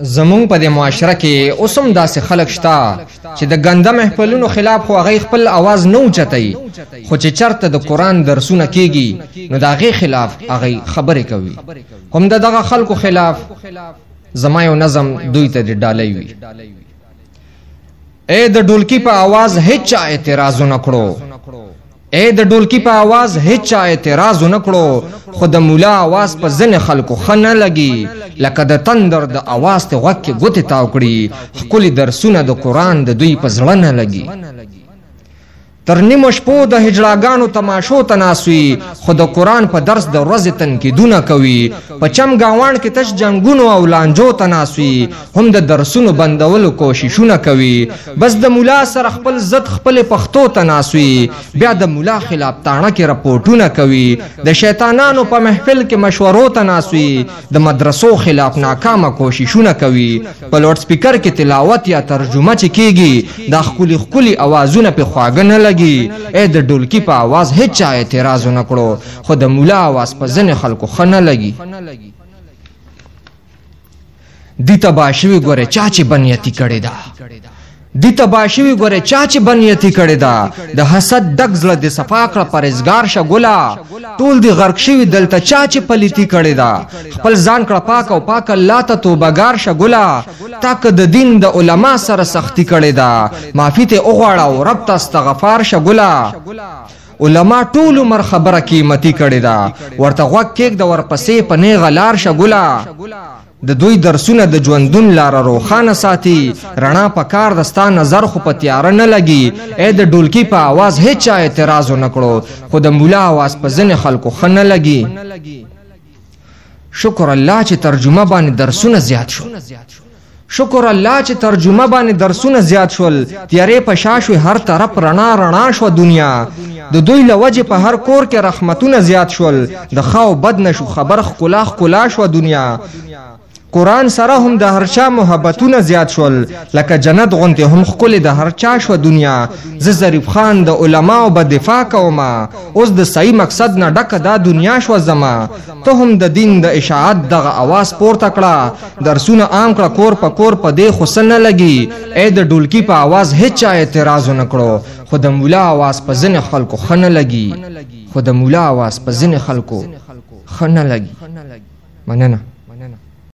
زمون په د معاشره کې اوسم داسې خلک شته چې د ګنده محفلونو خلاف خو هغه خپل आवाज نه اوچتای، خو چې چرته د قران درسونه کیږي نو د هغه خلاف هغه خبرې کوي. هم دغه خلکو خلاف زما یو نظم دوی ته ډالۍ وي. اے د ډولکی په आवाज هیڅ اعتراض نه کړو، اے د ډولکی په आवाज هیڅ اعتراض نه کړو، خو د مولا आवाज په ځنه خلکو خنه لګي لکه د تندر د आवाज ته وکه ګوتې تاو کړي. خپل درسونه د قران د دوی په زړه نه لګي. تر نیمو شپو د هجړاګانو تماشو تناسوي، خو د قران په درس د ورځې تنقیدونه کوي. په چم گاوان کې تش جنگونو او لانجو تناسوي، هم د درسونو بندولو کوششونه کوي. بس د مولا سره خپل ضد خپل پښتو تناسوي، بیا د مولا خلاف تاڼه کې رپورټونه کوي. د شیطانانو په محفل کې مشورو تناسوي، د مدرسو خلاف ناکامه کوششونه کوي. په لوډ سپیکر کې تلاوت یا ترجمه چې کیږي د خولي اوازونه په خواږه نه لګي. اے د ډولکی په आवाज هیڅ اعتراض نه کړو، خو د مولا आवाज په ځنه خلکو خنه لګي. دی تباشوی ګوره چا چې بنیتی کړي دا، دی تباشوی ګوره چا چې بنیتی کړي دا. د حسد دغ زړه د صفا کړه پرهیزګار شه ګلا، ټول دی غرق شوی دلته چا چې پلیتی کړي دا. خپل ځان کړه پاک او پاک الله ته توبهګار شه ګلا، تاک د دین د علما سره سختی کړي دا. معافی ته وغواړه او رب ته استغفار شه ګلا. علما ټول عمر خبره قیمتي کړي دا، ورته غوږ کېږ د ورپسې په نیغه لار شه ګلا. د دوی درسونه د ژوندون لار روښانه ساتي، رڼا په کار دستا نظر خو په تیاره نه لګي. اې د ډولکی په आवाज هیڅ اعتراض نه کړو، خو د مولا आवाज په ځنه خلکو خنه لګي. شکر الله چې ترجمه باندې درسونه زیات شو، شکر الله چې ترجمه باندې درسونه زیات شول. تیارې په شاشوي هر طرف رڼا رڼا شو دنیا. د دوی لوجه په هر کور کې رحمتونه زیات شول، د خاو بد نشو خبر خلا خلا شو دنیا. قرآن سره هم د هر چا محبتونه زیات شول، لکه جنت غونته هم خپل د هر چا شو دنیا. ز ظریف خان د علماو به دفاع کوما، اوس د صحیح مقصد نه ډکه دا دنیا شو زما. ته هم د دین د اشاعت دغه आवाज پورته کړه، درسونه عام کړه کور په کور په دې خو نه لګي. اې د ډولکی په आवाज هیڅ اعتراض نه کړو، خو د مولا आवाज په ځنه خلکو خنه لګي، خو د مولا आवाज په ځنه خلکو خنه لګي. مننه.